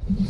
Hello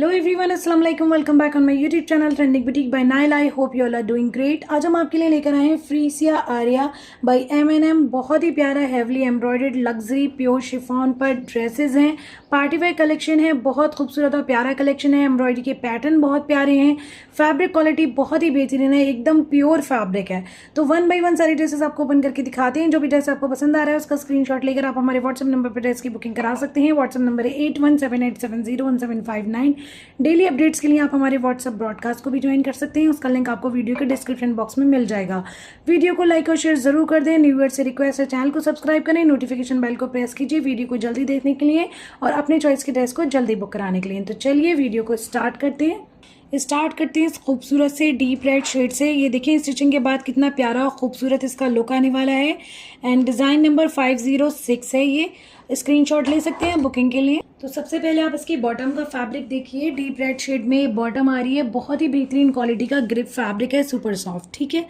everyone, अस्सलाम वालेकुम, welcome back on my YouTube channel trending boutique by Nile. I hope you all are doing great. आज हम आपके लिए लेकर आए हैं फ्रीसिया आर्या बाय M&M। बहुत ही प्यारा heavily embroidered luxury pure chiffon पर ड्रेसेस हैं। पार्टी वेयर कलेक्शन है, बहुत खूबसूरत और प्यारा कलेक्शन है। एम्ब्रॉयडरी के पैटर्न बहुत प्यारे हैं, फैब्रिक क्वालिटी बहुत ही बेहतरीन है, एकदम प्योर फैब्रिक है। तो 1 बाय 1 सारी ड्रेसेस आपको ओपन करके दिखाते हैं। जो भी ड्रेस आपको पसंद आ रहा है उसका स्क्रीनशॉट लेकर आप हमारे व्हाट्सएप नंबर पर ड्रेस की बुकिंग करा सकते हैं। व्हाट्सएप नंबर है 8178701759। डेली अपडेट्स के लिए आप हमारे व्हाट्सएप ब्रॉडकास्ट को भी ज्वाइन कर सकते हैं। उसका लिंक आपको वीडियो के डिस्क्रिप्शन बॉक्स में मिल जाएगा। वीडियो को लाइक और शेयर जरूर कर दें। न्यू ईयर से रिक्वेस्ट है, चैनल को सब्सक्राइब करें, नोटिफिकेशन बेल को प्रेस कीजिए वीडियो को जल्दी देखने के लिए और अपने चॉइस के ड्रेस को जल्दी बुक कराने के लिए। तो चलिए वीडियो को स्टार्ट करते हैं इस खूबसूरत से डीप रेड शेड से। ये देखिए स्टिचिंग के बाद कितना प्यारा और खूबसूरत इसका लुक आने वाला है। एंड डिज़ाइन नंबर 506 है। ये स्क्रीनशॉट ले सकते हैं बुकिंग के लिए। तो सबसे पहले आप इसकी बॉटम का फैब्रिक देखिए। डीप रेड शेड में बॉटम आ रही है, बहुत ही बेहतरीन क्वालिटी का ग्रिप फैब्रिक है, सुपर सॉफ्ट। ठीक है,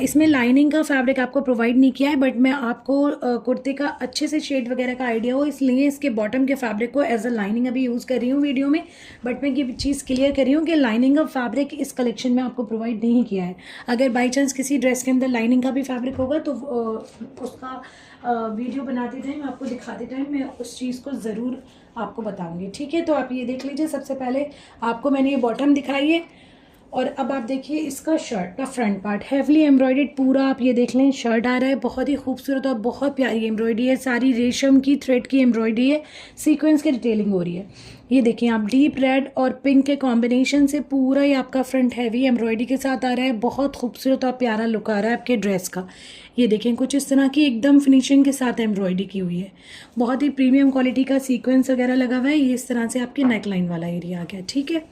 इसमें लाइनिंग का फैब्रिक आपको प्रोवाइड नहीं किया है, बट मैं आपको कुर्ते का अच्छे से शेड वगैरह का आइडिया हो इसलिए इसके बॉटम के फैब्रिक को एज अ लाइनिंग अभी यूज़ कर रही हूँ वीडियो में। बट मैं ये चीज़ क्लियर कर रही हूँ कि लाइनिंग का फैब्रिक इस कलेक्शन में आपको प्रोवाइड नहीं किया है। अगर बाई चांस किसी ड्रेस के अंदर लाइनिंग का भी फैब्रिक होगा तो उसका वीडियो बनाते टाइम आपको दिखाते टाइम मैं उस चीज़ को ज़रूर आपको बताऊंगी। ठीक है, तो आप ये देख लीजिए। सबसे पहले आपको मैंने ये बॉटम दिखाई है और अब आप देखिए इसका शर्ट का फ्रंट पार्ट हैवली एम्ब्रॉयडर्ड पूरा आप ये देख लें शर्ट आ रहा है। बहुत ही खूबसूरत और बहुत प्यारी एम्ब्रॉयडरी है, सारी रेशम की थ्रेड की एम्ब्रॉयडरी है, सीक्वेंस की डिटेलिंग हो रही है। ये देखिए आप डीप रेड और पिंक के कॉम्बिनेशन से पूरा ही आपका फ्रंट हैवी एम्ब्रॉयडरी के साथ आ रहा है। बहुत खूबसूरत और प्यारा लुक आ रहा है आपके ड्रेस का। ये देखें कुछ इस तरह की एकदम फिनिशिंग के साथ एम्ब्रॉयडरी की हुई है। बहुत ही प्रीमियम क्वालिटी का सीक्वेंस वगैरह लगा हुआ है। ये इस तरह से आपके नेक लाइन वाला एरिया आ गया। ठीक है,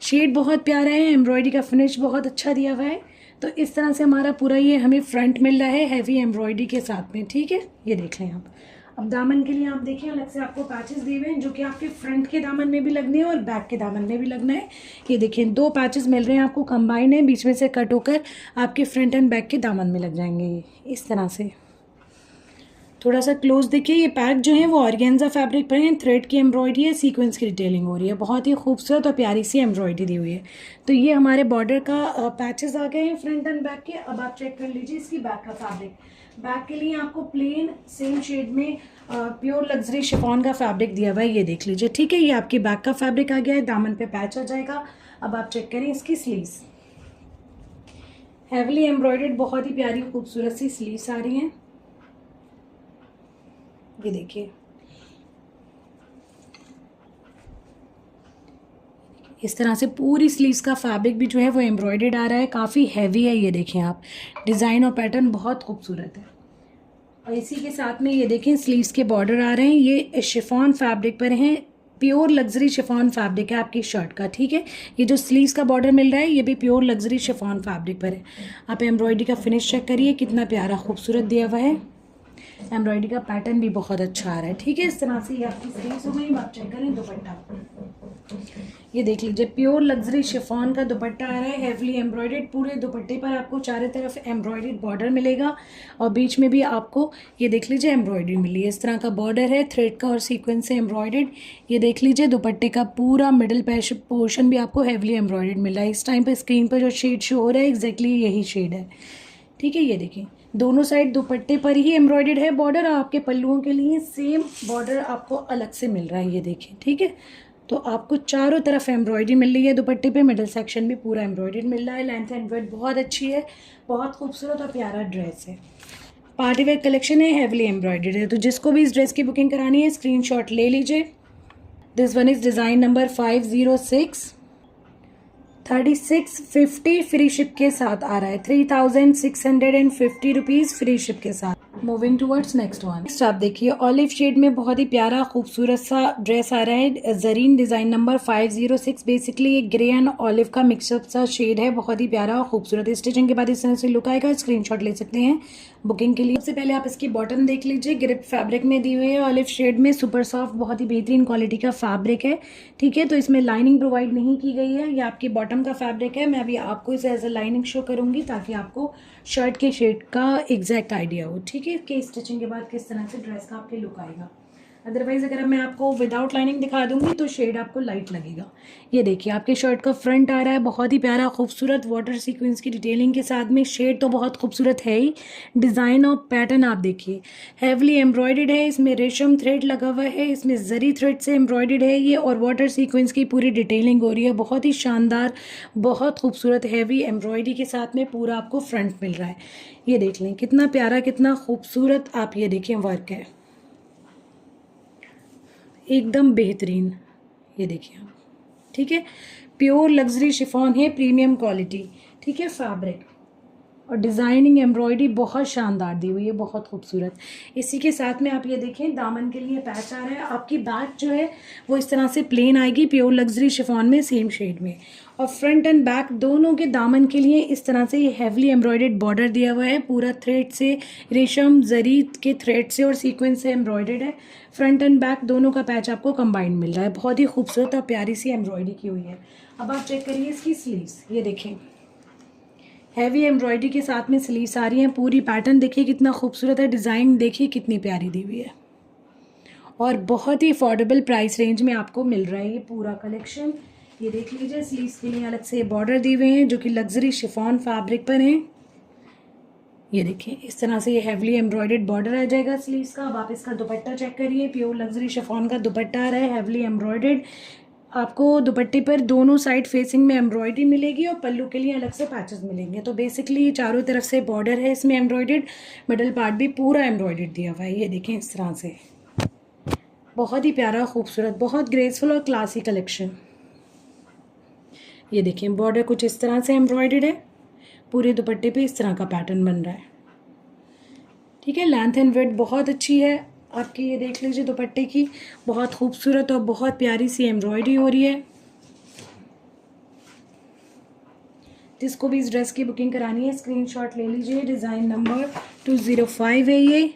शेड बहुत प्यारा है, एम्ब्रॉयडरी का फिनिश बहुत अच्छा दिया हुआ है। तो इस तरह से हमारा पूरा ये हमें फ्रंट मिल रहा है हैवी एम्ब्रॉयडरी के साथ में। ठीक है, ये देख लें आप। अब दामन के लिए आप देखिए अलग से आपको पैचेस दिए हुए हैं जो कि आपके फ्रंट के दामन में भी लगने हैं और बैक के दामन में भी लगना है। ये देखिए 2 पैचेस मिल रहे हैं आपको, कंबाइन है, बीच में से कट होकर आपके फ्रंट एंड बैक के दामन में लग जाएंगे। ये इस तरह से थोड़ा सा क्लोज देखिए। ये पैक जो है वो ऑर्गेन्जा फैब्रिक पर है, थ्रेड की एम्ब्रॉयडरी है, सीक्वेंस की डिटेलिंग हो रही है, बहुत ही खूबसूरत और प्यारी सी एम्ब्रॉयडरी दी हुई है। तो ये हमारे बॉर्डर का पैचेस आ गए हैं फ्रंट एंड बैक के। अब आप चेक कर लीजिए इसकी बैक का फैब्रिक। बैक के लिए आपको प्लेन सेम शेड में प्योर लग्जरी शिफॉन का फैब्रिक दिया हुआ है। ये देख लीजिए। ठीक है, ये आपकी बैक का फैब्रिक आ गया है, दामन पे पैच आ जाएगा। अब आप चेक करें इसकी स्लीव्स, हैवली एम्ब्रॉयडर्ड बहुत ही प्यारी खूबसूरत सी स्लीव्स आ रही हैं। ये देखिए इस तरह से पूरी स्लीव्स का फैब्रिक भी जो है वो एम्ब्रॉयडर्ड आ रहा है, काफ़ी हैवी है। ये देखें आप, डिज़ाइन और पैटर्न बहुत खूबसूरत है। और इसी के साथ में ये देखें स्लीव्स के बॉर्डर आ रहे हैं, ये शिफॉन फैब्रिक पर हैं, प्योर लग्जरी शिफॉन फैब्रिक है आपकी शर्ट का। ठीक है, ये जो स्लीव्स का बॉर्डर मिल रहा है ये भी प्योर लग्जरी शिफॉन फैब्रिक पर है। आप एम्ब्रॉयडरी का फिनिश चेक करिए, कितना प्यारा खूबसूरत दिया हुआ है। एम्ब्रॉयडरी का पैटर्न भी बहुत अच्छा आ रहा है। ठीक है, इस तरह से ये आपकी स्लीव्स हो गई। आप चेक करें दुपट्टा, ये देख लीजिए प्योर लग्जरी शिफॉन का दुपट्टा आ रहा है, हैवली एम्ब्रॉयडर्ड। पूरे दुपट्टे पर आपको चारों तरफ एम्ब्रॉयडर्ड बॉर्डर मिलेगा और बीच में भी आपको ये देख लीजिए एम्ब्रॉयडरी मिली है। इस तरह का बॉर्डर है थ्रेड का और सीक्वेंस से एम्ब्रॉयडर्ड। ये देख लीजिए दुपट्टे का पूरा मिडिल पोर्शन भी आपको हैवली एम्ब्रॉयडर्ड मिल रहा है। इस टाइम पर स्क्रीन पर जो शेड शो हो रहा है एग्जैक्टली यही शेड है। ठीक है, ये देखिए दोनों साइड दुपट्टे पर ही एम्ब्रॉयडर्ड है बॉर्डर और आपके पल्लुओं के लिए सेम बॉर्डर आपको अलग से मिल रहा है। ये देखिए, ठीक है, तो आपको चारों तरफ एम्ब्रॉयडरी मिल रही है दुपट्टे पे, मिडिल सेक्शन भी पूरा एम्ब्रॉयडरी मिल रहा है। लेंथ एंड विड्थ बहुत अच्छी है, बहुत खूबसूरत और प्यारा ड्रेस है। पार्टी वेयर कलेक्शन है, हैवली एम्ब्रॉयडर्ड है। तो जिसको भी इस ड्रेस की बुकिंग करानी है स्क्रीनशॉट ले लीजिए। This one is design number 506, 3650 free ship के साथ आ रहा है। 3650 रुपीज़ फ्री शिप के साथ। Moving towards next one. Next आप देखिए ऑलिव शेड में बहुत ही प्यारा खूबसूरत सा ड्रेस आ रहा है, जरीन डिज़ाइन नंबर 506। बेसिकली ये ग्रे एंड ऑलिव का मिक्सअप सा शेड है, बहुत ही प्यारा और खूबसूरत। स्टिचिंग के बाद इस तरह से लुक आएगा। स्क्रीनशॉट ले सकते हैं बुकिंग के लिए। सबसे पहले आप इसकी बॉटम देख लीजिए, ग्रिप फैब्रिक में दी हुई है, ऑलिव शेड में, सुपर सॉफ्ट, बहुत ही बेहतरीन क्वालिटी का फैब्रिक है। ठीक है, तो इसमें लाइनिंग प्रोवाइड नहीं की गई है, ये आपकी बॉटम का फैब्रिक है। मैं अभी आपको इसे एज अ लाइनिंग शो करूंगी ताकि आपको शर्ट के शेड का एग्जैक्ट आइडिया हो। ठीक है, कि स्टिचिंग के बाद किस तरह से ड्रेस का आपके लुक आएगा। अदरवाइज अगर मैं आपको विदाउट लाइनिंग दिखा दूंगी तो शेड आपको लाइट लगेगा। ये देखिए आपके शर्ट का फ्रंट आ रहा है, बहुत ही प्यारा खूबसूरत वाटर सीक्वेंस की डिटेलिंग के साथ में। शेड तो बहुत खूबसूरत है ही, डिज़ाइन और पैटर्न आप देखिए हैवली एम्ब्रॉयडर्ड है, इसमें रेशम थ्रेड लगा हुआ है, इसमें जरी थ्रेड से एम्ब्रॉयडर्ड है ये, और वाटर सीक्वेंस की पूरी डिटेलिंग हो रही है। बहुत ही शानदार, बहुत खूबसूरत हैवी एम्ब्रॉयडरी के साथ में पूरा आपको फ्रंट मिल रहा है। ये देख लें कितना प्यारा, कितना खूबसूरत, आप ये देखें वर्क है एकदम बेहतरीन। ये देखिए आप, ठीक है, प्योर लग्जरी शिफॉन है, प्रीमियम क्वालिटी। ठीक है, फैब्रिक और डिज़ाइनिंग एम्ब्रॉयडरी बहुत शानदार दी हुई है, बहुत खूबसूरत। इसी के साथ में आप ये देखें दामन के लिए पैच आ रहा है। आपकी बैक जो है वो इस तरह से प्लेन आएगी, प्योर लग्जरी शिफॉन में, सेम शेड में। और फ्रंट एंड बैक दोनों के दामन के लिए इस तरह से ये हैवली एम्ब्रॉयडर्ड बॉर्डर दिया हुआ है, पूरा थ्रेड से, रेशम जरी के थ्रेड से और सीक्वेंस से एम्ब्रॉयडर्ड है। फ्रंट एंड बैक दोनों का पैच आपको कंबाइंड मिल रहा है, बहुत ही खूबसूरत और प्यारी सी एम्ब्रॉयडरी की हुई है। अब आप चेक करिए इसकी स्लीव्स, ये देखें हैवी एम्ब्रॉयडरी के साथ में स्लीव्स आ रही हैं। पूरी पैटर्न देखिए कितना खूबसूरत है, डिज़ाइन देखिए कितनी प्यारी दी हुई है, और बहुत ही अफोर्डेबल प्राइस रेंज में आपको मिल रहा है ये पूरा कलेक्शन। ये देख लीजिए स्लीव्स के लिए अलग से बॉर्डर दिए हुए हैं जो कि लग्जरी शिफॉन फैब्रिक पर हैं। ये देखिए इस तरह से ये हैवली एम्ब्रॉयडर्ड बॉर्डर आ जाएगा स्लीव्स का। अब आप इसका दुपट्टा चेक करिए, प्योर लग्जरी शिफॉन का दुपट्टा आ रहा है, हैवली एम्ब्रॉयडर्ड। आपको दुपट्टे पर दोनों साइड फेसिंग में एम्ब्रॉयडरी मिलेगी और पल्लू के लिए अलग से पैचेस मिलेंगे। तो बेसिकली चारों तरफ से बॉर्डर है इसमें एम्ब्रॉयडर्ड, मिडल पार्ट भी पूरा एम्ब्रॉयडर्ड दिया हुआ है। ये देखें इस तरह से बहुत ही प्यारा, खूबसूरत, बहुत ग्रेसफुल और क्लासी कलेक्शन। ये देखें बॉर्डर कुछ इस तरह से एम्ब्रॉयडर्ड है, पूरे दुपट्टे पे इस तरह का पैटर्न बन रहा है। ठीक है, लेंथ एंड विड्थ बहुत अच्छी है आपकी। ये देख लीजिए दुपट्टे की बहुत खूबसूरत और बहुत प्यारी सी एम्ब्रॉयडरी हो रही है। जिसको भी इस ड्रेस की बुकिंग करानी है स्क्रीनशॉट ले लीजिए। डिज़ाइन नंबर 205 है ये।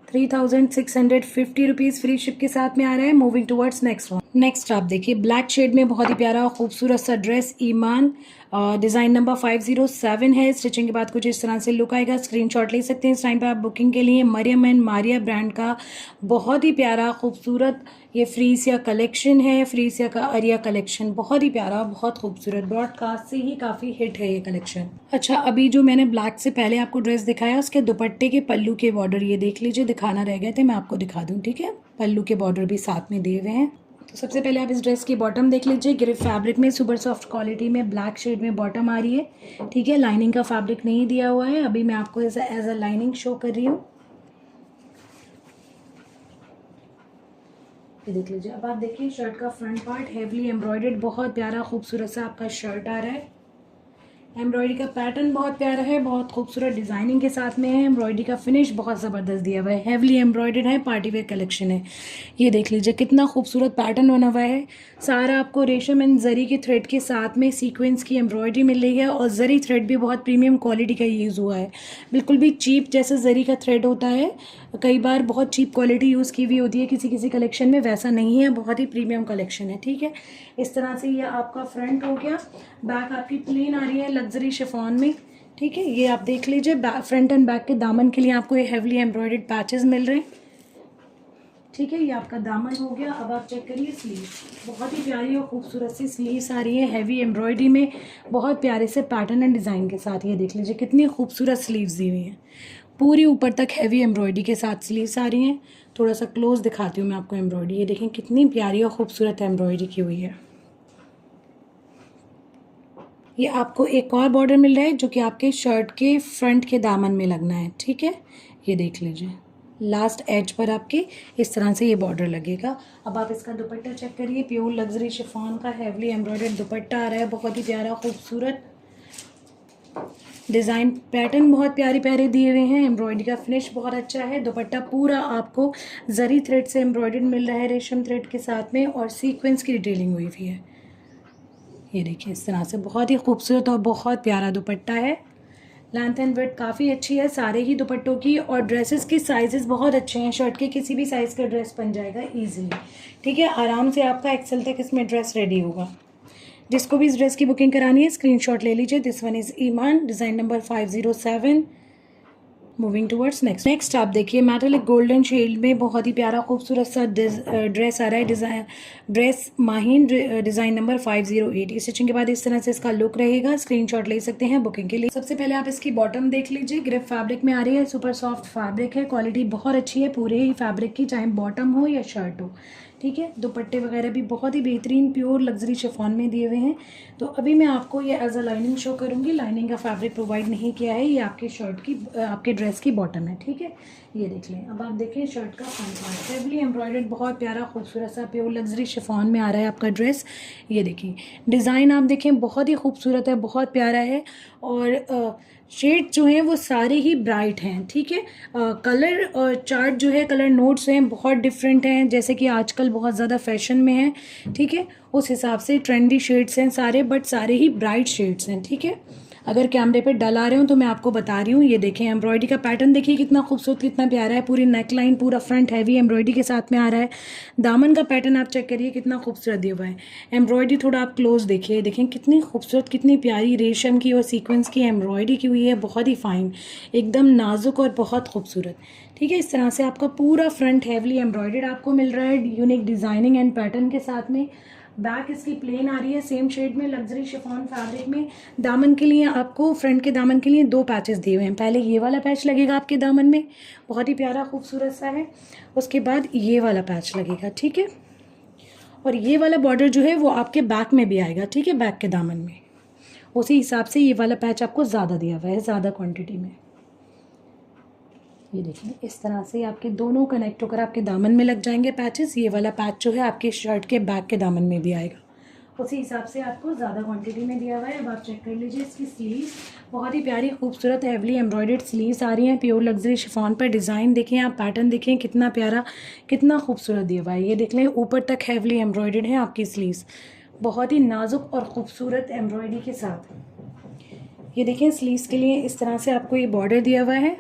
₹3,650 फ्री शिप के साथ में आ रहा है। Moving towards next one. Next आप देखिए ब्लैक शेड में बहुत ही प्यारा और खूबसूरत सा ड्रेस, ईमान, डिज़ाइन नंबर 507 है। स्टिचिंग के बाद कुछ इस तरह से लुक आएगा। स्क्रीनशॉट ले सकते हैं इस टाइम पर आप बुकिंग के लिए। मरियम एंड मारिया ब्रांड का बहुत ही प्यारा खूबसूरत ये फ्रीसिया कलेक्शन है, फ्रीसिया का अरिया कलेक्शन, बहुत ही प्यारा, बहुत खूबसूरत, ब्रॉडकास्ट से ही काफ़ी हिट है ये कलेक्शन। अच्छा, अभी जो मैंने ब्लैक से पहले आपको ड्रेस दिखाया उसके दुपट्टे के पल्लू के बॉर्डर ये देख लीजिए, दिखाना रह गए थे, मैं आपको दिखा दूँ। ठीक है, पल्लू के बॉर्डर भी साथ में दिए हुए हैं। तो सबसे पहले आप इस ड्रेस की बॉटम देख लीजिए, ग्रिप फैब्रिक में, सुपर सॉफ्ट क्वालिटी में, ब्लैक शेड में बॉटम आ रही है। ठीक है, लाइनिंग का फैब्रिक नहीं दिया हुआ है, अभी मैं आपको एज अ लाइनिंग शो कर रही हूँ। ये देख लीजिए। अब आप देखिए शर्ट का फ्रंट पार्ट हैवली एम्ब्रॉयडर्ड, बहुत प्यारा खूबसूरत सा आपका शर्ट आ रहा है। एम्ब्रॉयडरी का पैटर्न बहुत प्यारा है, बहुत खूबसूरत डिज़ाइनिंग के साथ में है। एम्ब्रॉयडरी का फिनिश बहुत ज़बरदस्त दिया हुआ है, हैवली एम्ब्रॉयडर्ड है, पार्टी वेयर कलेक्शन है। ये देख लीजिए कितना खूबसूरत पैटर्न बना हुआ है। सारा आपको रेशम एंड जरी के थ्रेड के साथ में सीक्वेंस की एम्ब्रॉयडरी मिल रही है, और जरी थ्रेड भी बहुत प्रीमियम क्वालिटी का यूज़ हुआ है, बिल्कुल भी चीप जैसे जरी का थ्रेड होता है कई बार बहुत चीप क्वालिटी यूज़ की हुई होती है किसी किसी कलेक्शन में, वैसा नहीं है, बहुत ही प्रीमियम कलेक्शन है। ठीक है, इस तरह से ये आपका फ्रंट हो गया। बैक आपकी प्लेन आ रही है लग्जरी शिफॉन में। ठीक है, ये आप देख लीजिए फ्रंट एंड बैक के दामन के लिए आपको ये हैवली एम्ब्रॉयडर्ड पैचेस मिल रहे हैं। ठीक है, ये आपका दामन हो गया। अब आप चेक करिए स्लीव, बहुत ही प्यारी और खूबसूरत सी स्लीव्स आ रही है हैवी एम्ब्रॉयडरी में, बहुत प्यारे से पैटर्न एंड डिज़ाइन के साथ। ये देख लीजिए कितनी खूबसूरत स्लीव्स दी हुई हैं, पूरी ऊपर तक हैवी एम्ब्रॉयडरी के साथ स्लीव्स आ रही हैं। थोड़ा सा क्लोज दिखाती हूँ मैं आपको एम्ब्रॉयडरी, ये देखें कितनी प्यारी और खूबसूरत एम्ब्रॉयडरी की हुई है। ये आपको एक और बॉर्डर मिल रहा है जो कि आपके शर्ट के फ्रंट के दामन में लगना है। ठीक है, ये देख लीजिए लास्ट एज पर आपके इस तरह से ये बॉर्डर लगेगा। अब आप इसका दुपट्टा चेक करिए, प्योर लग्जरी शिफॉन का हैवली एम्ब्रॉयडर्ड दुपट्टा आ रहा है, बहुत ही प्यारा खूबसूरत डिज़ाइन पैटर्न बहुत प्यारे प्यारे दिए हुए हैं, एम्ब्रॉयडरी का फिनिश बहुत अच्छा है। दुपट्टा पूरा आपको जरी थ्रेड से एम्ब्रॉयडर्ड मिल रहा है रेशम थ्रेड के साथ में, और सीक्वेंस की डिटेलिंग हुई हुई है। ये देखिए इस तरह से बहुत ही खूबसूरत और बहुत प्यारा दुपट्टा है। लेंथ एंड विड्थ काफ़ी अच्छी है सारे ही दुपट्टों की, और ड्रेसेस के साइजेस बहुत अच्छे हैं, शर्ट के किसी भी साइज़ का ड्रेस बन जाएगा ईजिली। ठीक है, आराम से आपका एक्सेल तक इसमें ड्रेस रेडी होगा। जिसको भी इस ड्रेस की बुकिंग करानी है स्क्रीनशॉट ले लीजिए। This one is Iman, design number 507। Moving towards next आप देखिए मेटालिक गोल्डन शेड में बहुत ही प्यारा खूबसूरत सा ड्रेस आ रहा है। Dress Maheen, design number 508। Stitching के बाद इस तरह से इसका लुक रहेगा। स्क्रीनशॉट ले सकते हैं बुकिंग के लिए। सबसे पहले आप इसकी बॉटम देख लीजिए, ग्रिप फैब्रिक में आ रही है, सुपर सॉफ्ट फैब्रिक है, क्वालिटी बहुत अच्छी है पूरे ही फैब्रिक की, चाहे बॉटम हो या शर्ट हो। ठीक है, दुपट्टे वगैरह भी बहुत ही बेहतरीन प्योर लग्जरी शिफॉन में दिए हुए हैं। तो अभी मैं आपको ये एज अ लाइनिंग शो करूँगी, लाइनिंग का फैब्रिक प्रोवाइड नहीं किया है, ये आपके शर्ट की आपके ड्रेस की बॉटम है। ठीक है, ये देख लें। अब आप देखें शर्ट का फ्रंट पार्ट, हेवली एम्ब्रॉयडर्ड बहुत प्यारा खूबसूरत सा प्योर लग्जरी शिफॉन में आ रहा है आपका ड्रेस। ये देखिए डिज़ाइन आप देखें बहुत ही खूबसूरत है, बहुत प्यारा है, और शेड जो हैं वो सारे ही ब्राइट हैं। ठीक है, कलर और चार्ट जो है, कलर नोट्स हैं बहुत डिफरेंट हैं, जैसे कि आजकल बहुत ज़्यादा फैशन में है। ठीक है, उस हिसाब से ट्रेंडी शेड्स हैं सारे, बट सारे ही ब्राइट शेड्स हैं। ठीक है, अगर कैमरे पे डल आ रहे हो तो मैं आपको बता रही हूँ। ये देखें एम्ब्रॉयडरी का पैटर्न देखिए कितना खूबसूरत, कितना प्यारा है, पूरी नेक लाइन, पूरा फ्रंट हैवी एम्ब्रॉयडरी के साथ में आ रहा है। दामन का पैटर्न आप चेक करिए कितना खूबसूरत दिया हुआ है। एम्ब्रॉयडरी थोड़ा आप क्लोज देखिए, देखें कितनी खूबसूरत, कितनी प्यारी रेशम की और सीक्वेंस की एम्ब्रॉयडरी की हुई है, बहुत ही फाइन, एकदम नाजुक और बहुत खूबसूरत। ठीक है, इस तरह से आपका पूरा फ्रंट हैवली एम्ब्रॉयडर्ड आपको मिल रहा है, यूनिक डिज़ाइनिंग एंड पैटर्न के साथ में। बैक इसकी प्लेन आ रही है सेम शेड में, लग्जरी शिफॉन फैब्रिक में। दामन के लिए आपको, फ्रंट के दामन के लिए 2 पैचेस दिए हुए हैं। पहले ये वाला पैच लगेगा आपके दामन में, बहुत ही प्यारा खूबसूरत सा है, उसके बाद ये वाला पैच लगेगा। ठीक है, और ये वाला बॉर्डर जो है वो आपके बैक में भी आएगा। ठीक है, बैक के दामन में उसी हिसाब से ये वाला पैच आपको ज़्यादा दिया हुआ है, ज़्यादा क्वान्टिटी में। ये देखिए इस तरह से आपके दोनों कनेक्ट होकर आपके दामन में लग जाएंगे पैचेस। ये वाला पैच जो है आपके शर्ट के बैक के दामन में भी आएगा, उसी हिसाब से आपको ज़्यादा क्वांटिटी में दिया हुआ है। अब आप चेक कर लीजिए इसकी स्लीव्स, बहुत ही प्यारी खूबसूरत हैवली एम्ब्रॉयडर्ड स्लीव्स आ रही हैं प्योर लग्जरी शिफॉन पर। डिज़ाइन देखें आप, पैटर्न देखें कितना प्यारा, कितना खूबसूरत दिया हुआ है। ये देख लें ऊपर तक हैवली एम्ब्रॉयडर्ड है आपकी स्लीव्स, बहुत ही नाजुक और ख़ूबसूरत एम्ब्रॉयडरी के साथ। ये देखें स्लीव्स के लिए इस तरह से आपको ये बॉर्डर दिया हुआ है।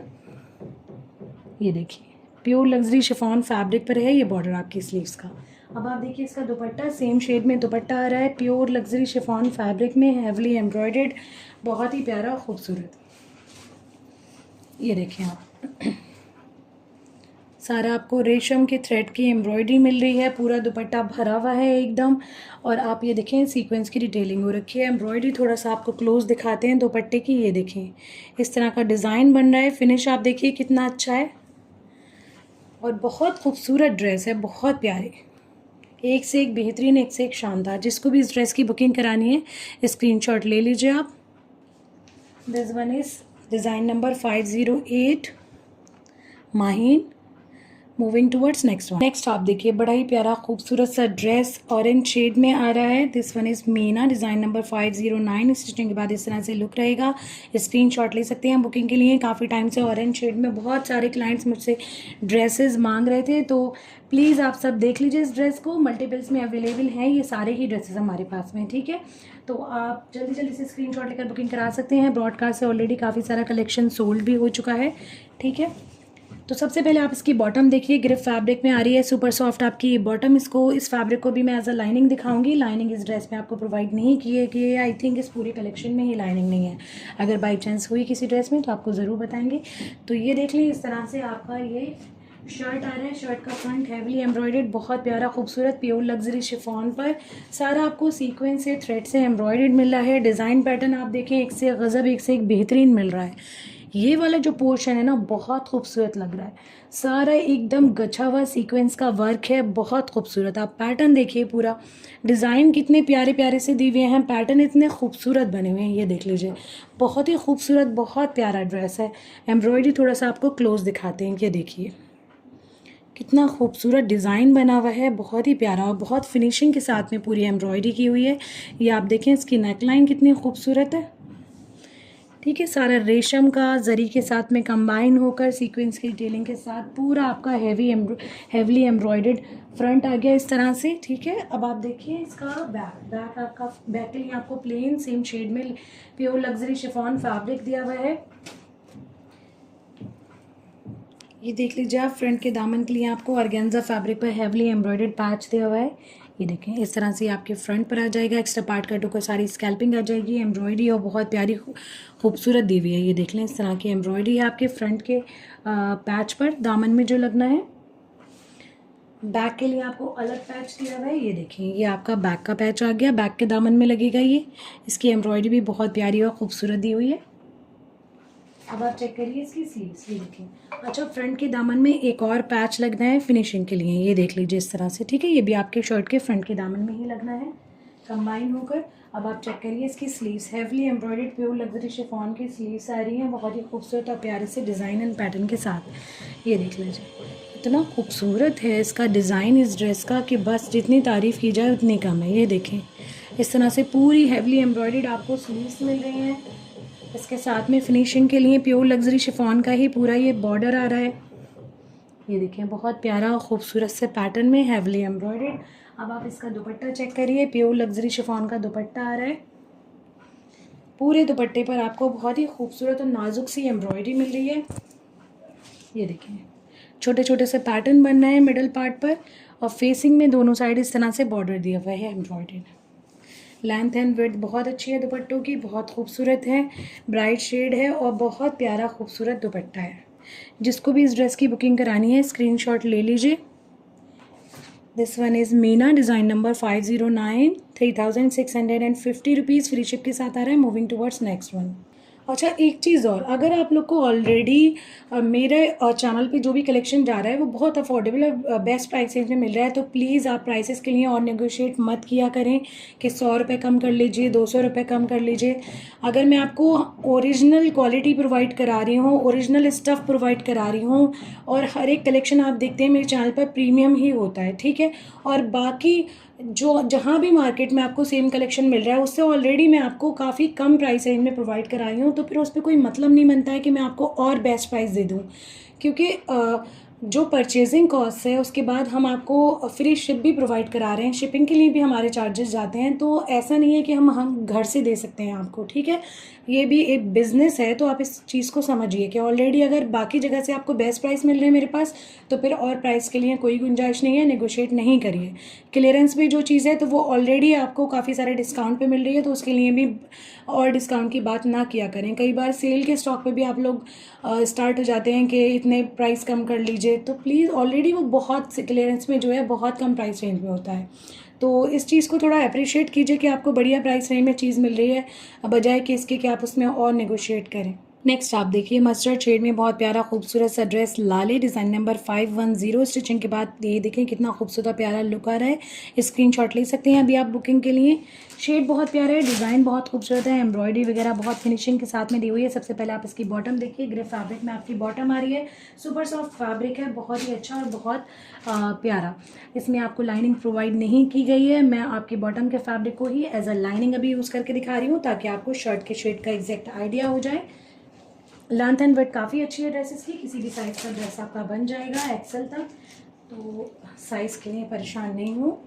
ये देखिए प्योर लग्जरी शिफॉन फैब्रिक पर है ये बॉर्डर आपकी स्लीव्स का। अब आप देखिए इसका दुपट्टा, सेम शेड में दुपट्टा आ रहा है, प्योर लग्जरी शिफॉन फैब्रिक में, हैवली एम्ब्रॉयडर्ड, बहुत ही प्यारा खूबसूरत। ये देखें आप सारा आपको रेशम के थ्रेड की एम्ब्रॉयडरी मिल रही है, पूरा दुपट्टा भरा हुआ है एकदम। और आप ये देखें सीक्वेंस की डिटेलिंग हो रखी है। एम्ब्रॉयडरी थोड़ा सा आपको क्लोज दिखाते हैं दुपट्टे की। ये देखें इस तरह का डिज़ाइन बन रहा है, फिनिश आप देखिए कितना अच्छा है, और बहुत खूबसूरत ड्रेस है, बहुत प्यारी, एक से एक बेहतरीन, एक से एक शानदार। जिसको भी इस ड्रेस की बुकिंग करानी है स्क्रीनशॉट ले लीजिए आप। This one is design number 508 Maheen. Moving towards next आप देखिए बड़ा ही प्यारा खूबसूरत सा ड्रेस ऑरेंज शेड में आ रहा है। This one is Meena, design number 509। Stitching के बाद इस तरह से लुक रहेगा। स्क्रीनशॉट ले सकते हैं बुकिंग के लिए। काफ़ी टाइम से ऑरेंज शेड में बहुत सारे क्लाइंट्स मुझसे ड्रेसेस मांग रहे थे, तो प्लीज़ आप सब देख लीजिए इस ड्रेस को, मल्टीपल्स में अवेलेबल हैं ये सारे ही ड्रेसेस हमारे पास में। ठीक है, तो आप जल्दी जल्दी से स्क्रीनशॉट लेकर बुकिंग करा सकते हैं। ब्रॉडकास्ट से ऑलरेडी काफ़ी सारा कलेक्शन सोल्ड भी हो चुका है। ठीक है, तो सबसे पहले आप इसकी बॉटम देखिए, ग्रिप फैब्रिक में आ रही है, सुपर सॉफ्ट आपकी ये बॉटम। इसको, इस फैब्रिक को भी मैं एज अ लाइनिंग दिखाऊंगी। लाइनिंग इस ड्रेस में आपको प्रोवाइड नहीं की है कि आई थिंक इस पूरी कलेक्शन में ही लाइनिंग नहीं है। अगर बाई चांस हुई किसी ड्रेस में तो आपको ज़रूर बताएंगे। तो ये देख लीजिए इस तरह से आपका ये शर्ट आ रहा है। शर्ट का फ्रंट हैवली एम्ब्रॉयडर्ड, बहुत प्यारा खूबसूरत प्योर लग्जरी शिफॉन पर सारा आपको सीक्वेंस से, थ्रेड से एम्ब्रॉयडर्ड मिल रहा है। डिज़ाइन पैटर्न आप देखें एक से गज़ब, एक से एक बेहतरीन मिल रहा है। ये वाला जो पोर्शन है ना बहुत खूबसूरत लग रहा है, सारा एकदम गछा हुआ सीक्वेंस का वर्क है, बहुत खूबसूरत। आप पैटर्न देखिए, पूरा डिज़ाइन कितने प्यारे प्यारे से दिए हुए हैं, पैटर्न इतने खूबसूरत बने हुए हैं। ये देख लीजिए बहुत ही खूबसूरत, बहुत प्यारा ड्रेस है। एम्ब्रॉयडरी थोड़ा सा आपको क्लोज दिखाते हैं, ये देखिए कितना खूबसूरत डिज़ाइन बना हुआ है, बहुत ही प्यारा और बहुत फिनिशिंग के साथ में पूरी एम्ब्रॉयडरी की हुई है। ये आप देखें इसकी नेकलाइन कितनी खूबसूरत है। ठीक है, सारा रेशम का जरी के साथ में कंबाइन होकर सीक्वेंस की डिटेलिंग के साथ पूरा आपका हेवली एम्ब्रॉयडर्ड फ्रंट आ गया इस तरह से। ठीक है, अब आप देखिए इसका बैक आपका बैक के लिए आपको प्लेन सेम शेड में प्योर लग्जरी शिफॉन फैब्रिक दिया हुआ है। ये देख लीजिए आप, फ्रंट के दामन के लिए आपको ऑर्गेन्जा फैब्रिक पर हेवली एम्ब्रॉयडर्ड पैच दिया हुआ है। ये देखें इस तरह से आपके फ्रंट पर आ जाएगा। एक्स्ट्रा पार्ट कट होकर सारी स्कैल्पिंग आ जाएगी, एम्ब्रॉयडरी और बहुत प्यारी खूबसूरत दी हुई है। ये देख लें इस तरह की एम्ब्रॉयडरी है आपके फ्रंट के पैच पर, दामन में जो लगना है। बैक के लिए आपको अलग पैच दिया हुआ है। ये देखिए ये आपका बैक का पैच आ गया, बैक के दामन में लगेगा ये। इसकी एम्ब्रॉयडरी भी बहुत प्यारी और खूबसूरत दी हुई है। अब आप चेक करिए इसकी स्लीव्स, ये देखिए। अच्छा, फ्रंट के दामन में एक और पैच लगना है फिनिशिंग के लिए, ये देख लीजिए इस तरह से। ठीक है, ये भी आपके शर्ट के फ्रंट के दामन में ही लगना है कंबाइन होकर। अब आप चेक करिए इसकी sleeves, heavily embroidered pure luxury chiffon की स्लीव्स आ रही हैं, बहुत ही खूबसूरत और प्यारे से डिज़ाइन एंड पैटर्न के साथ। ये देख लीजिए इतना खूबसूरत है इसका डिज़ाइन इस ड्रेस का कि बस जितनी तारीफ़ की जाए उतनी कम है। ये देखें इस तरह से पूरी हेवली एम्ब्रॉयडर्ड आपको स्लीव्स मिल रही हैं। इसके साथ में फिनिशिंग के लिए प्योर लग्जरी शिफॉन का ही पूरा ये बॉर्डर आ रहा है। ये देखिए बहुत प्यारा और खूबसूरत से पैटर्न में हेवली एम्ब्रॉयडर्ड। अब आप इसका दुपट्टा चेक करिए, प्योर लग्जरी शिफॉन का दुपट्टा आ रहा है। पूरे दुपट्टे पर आपको बहुत ही खूबसूरत और नाजुक सी एम्ब्रॉयडरी मिल रही है। ये देखिए छोटे छोटे से पैटर्न बन रहे हैं मिडल पार्ट पर, और फेसिंग में दोनों साइड इस तरह से बॉर्डर दिया हुआ है एम्ब्रॉयडर्ड। लेंथ एंड विड्थ बहुत अच्छी है दुपट्टों की, बहुत खूबसूरत है, ब्राइट शेड है और बहुत प्यारा खूबसूरत दुपट्टा है। जिसको भी इस ड्रेस की बुकिंग करानी है स्क्रीनशॉट ले लीजिए। This one is Meena, design number 509, 3650 rupees free ship के साथ आ रहा है। Moving towards next one. अच्छा, एक चीज़ और, अगर आप लोग को ऑलरेडी मेरे चैनल पे जो भी कलेक्शन जा रहा है वो बहुत अफोर्डेबल और बेस्ट प्राइसेज में मिल रहा है, तो प्लीज़ आप प्राइसेस के लिए और नेगोशिएट मत किया करें कि 100 रुपये कम कर लीजिए, 200 रुपये कम कर लीजिए। अगर मैं आपको ओरिजिनल क्वालिटी प्रोवाइड करा रही हूँ, ओरिजिनल स्टफ़ प्रोवाइड करा रही हूँ, और हर एक कलेक्शन आप देखते हैं मेरे चैनल पर प्रीमियम ही होता है। ठीक है, और बाकी जो जहाँ भी मार्केट में आपको सेम कलेक्शन मिल रहा है उससे ऑलरेडी मैं आपको काफ़ी कम प्राइस रेंज में प्रोवाइड करा रही हूँ, तो फिर उस पर कोई मतलब नहीं बनता है कि मैं आपको और बेस्ट प्राइस दे दूँ, क्योंकि जो परचेजिंग कॉस्ट है उसके बाद हम आपको फ्री शिप भी प्रोवाइड करा रहे हैं, शिपिंग के लिए भी हमारे चार्जेस जाते हैं, तो ऐसा नहीं है कि हम घर से दे सकते हैं आपको। ठीक है, ये भी एक बिज़नेस है, तो आप इस चीज़ को समझिए कि ऑलरेडी अगर बाकी जगह से आपको बेस्ट प्राइस मिल रहे हैं मेरे पास, तो फिर और प्राइस के लिए कोई गुंजाइश नहीं है, नेगोशिएट नहीं करिए। क्लियरेंस में जो चीज़ है तो वो ऑलरेडी आपको काफ़ी सारे डिस्काउंट पे मिल रही है, तो उसके लिए भी और डिस्काउंट की बात ना किया करें। कई बार सेल के स्टॉक पे भी आप लोग स्टार्ट हो जाते हैं कि इतने प्राइस कम कर लीजिए, तो प्लीज़ ऑलरेडी वो बहुत क्लियरेंस में जो है बहुत कम प्राइस रेंज में होता है, तो इस चीज़ को थोड़ा अप्रिशिएट कीजिए कि आपको बढ़िया प्राइस रेंज में चीज़ मिल रही है, बजाय कि इसके कि आप उसमें और नेगोशिएट करें। नेक्स्ट आप देखिए मस्टर्ड शेड में बहुत प्यारा खूबसूरत सा ड्रेस, लाले, डिज़ाइन नंबर 510। स्टिचिंग के बाद ये देखें कितना खूबसूरत प्यारा लुक आ रहा है। स्क्रीनशॉट ले सकते हैं अभी आप बुकिंग के लिए। शेड बहुत प्यारा है, डिज़ाइन बहुत खूबसूरत है, एम्ब्रॉयडरी वगैरह बहुत फिनिशिंग के साथ में दी हुई है। सबसे पहले आप इसकी बॉटम देखिए, ग्रे फैब्रिक में आपकी बॉटम आ रही है, सुपर सॉफ्ट फैब्रिक है, बहुत ही अच्छा और बहुत प्यारा। इसमें आपको लाइनिंग प्रोवाइड नहीं की गई है, मैं आपकी बॉटम के फैब्रिक को ही एज अ लाइनिंग अभी यूज़ करके दिखा रही हूँ ताकि आपको शर्ट के शेड का एग्जैक्ट आइडिया हो जाए। लेंथ एंड विड्थ काफ़ी अच्छी है ड्रेसेस की, किसी भी साइज़ का ड्रेस आपका बन जाएगा एक्सेल तक, तो साइज़ के लिए परेशान नहीं हो।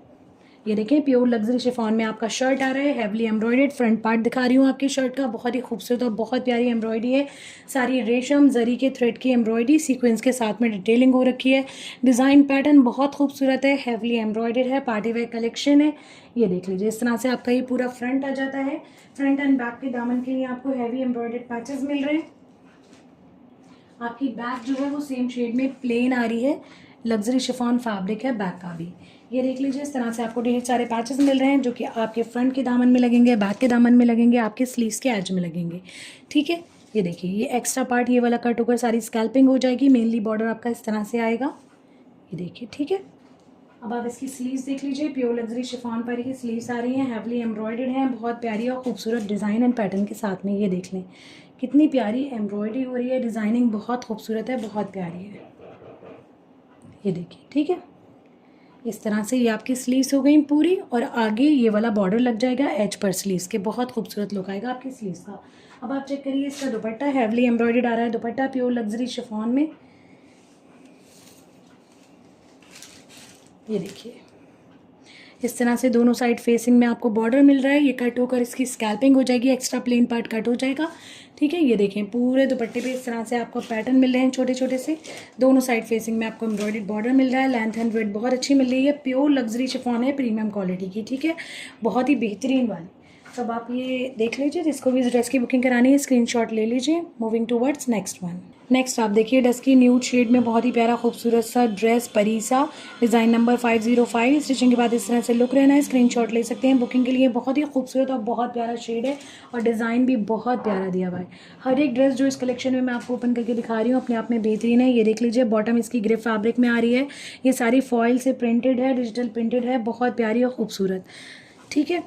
ये देखें प्योर लग्जरी शिफॉन में आपका शर्ट आ रहा है, हेवली एम्ब्रॉयडर्ड। फ्रंट पार्ट दिखा रही हूँ आपकी शर्ट का, बहुत ही खूबसूरत और बहुत प्यारी एम्ब्रॉयडरी है। सारी रेशम जरी के थ्रेड की एम्ब्रॉयडरी सीक्वेंस के साथ में डिटेलिंग हो रखी है। डिज़ाइन पैटर्न बहुत खूबसूरत है, हेवली एम्ब्रॉयडर्ड है, पार्टी वेयर कलेक्शन है। ये देख लीजिए इस तरह से आपका ये पूरा फ्रंट आ जाता है। फ्रंट एंड बैक के दामन के लिए आपको हैवी एम्ब्रॉयडर्ड पैचेस मिल रहे हैं। आपकी बैक जो है वो सेम शेड में प्लेन आ रही है, लग्जरी शिफॉन फैब्रिक है बैक का भी। ये देख लीजिए इस तरह से आपको ढेर सारे पैचेस मिल रहे हैं जो कि आपके फ्रंट के दामन में लगेंगे, बैक के दामन में लगेंगे, आपके स्लीव्स के एज में लगेंगे। ठीक है, ये देखिए ये एक्स्ट्रा पार्ट ये वाला कट होकर सारी स्कैल्पिंग हो जाएगी, मेनली बॉर्डर आपका इस तरह से आएगा। ये देखिए ठीक है, अब आप इसकी स्लीव्स देख लीजिए, प्योर लग्जरी शिफॉन पर ही स्लीव्स आ रही हैं, हैवली एम्ब्रॉयडर्ड हैं, बहुत प्यारी और खूबसूरत डिज़ाइन एंड पैटर्न के साथ में। ये देख लें कितनी प्यारी एम्ब्रॉयडरी हो रही है, डिज़ाइनिंग बहुत खूबसूरत है, बहुत प्यारी है। ये देखिए, ठीक है। इस तरह से ये आपकी स्लीव्स हो गई पूरी, और आगे ये वाला बॉर्डर लग जाएगा एज पर स्लीव्स के। बहुत खूबसूरत लुक आएगा आपकी स्लीव्स का। अब आप चेक करिए इसका दुपट्टा, हैवली एम्ब्रॉयडर्ड आ रहा है दुपट्टा, प्योर लग्जरी शिफॉन में। ये देखिए, इस तरह से दोनों साइड फेसिंग में आपको बॉर्डर मिल रहा है। ये कट होकर इसकी स्कैल्पिंग हो जाएगी, एक्स्ट्रा प्लेन पार्ट कट हो जाएगा, ठीक है। ये देखें, पूरे दुपट्टे पे इस तरह से आपको पैटर्न मिल रहे हैं छोटे छोटे से। दोनों साइड फेसिंग में आपको एम्ब्रॉयडर्ड बॉर्डर मिल रहा है। लेंथ एंड विड्थ बहुत अच्छी मिल रही है, प्योर लग्जरी शिफॉन है, प्रीमियम क्वालिटी की, ठीक है, बहुत ही बेहतरीन वाली। सब आप ये देख लीजिए, जिसको भी इस ड्रेस की बुकिंग करानी है स्क्रीनशॉट ले लीजिए। Moving towards next one. Next आप देखिए डस्की न्यूड शेड में बहुत ही प्यारा खूबसूरत सा ड्रेस, परीसा, डिज़ाइन नंबर 505। स्टिचिंग के बाद इस तरह से लुक रहना है, स्क्रीनशॉट ले सकते हैं बुकिंग के लिए। बहुत ही खूबसूरत और बहुत प्यारा शेड है, और डिज़ाइन भी बहुत प्यारा दिया हुआ है। हर एक ड्रेस जो इस कलेक्शन में मैं आपको ओपन करके दिखा रही हूँ अपने आप में बेहतरीन है। ये देख लीजिए, बॉटम इसकी ग्रे फैब्रिक में आ रही है। ये सारी फॉइल से प्रिंटेड है, डिजिटल प्रिंटेड है, बहुत प्यारी और खूबसूरत, ठीक है।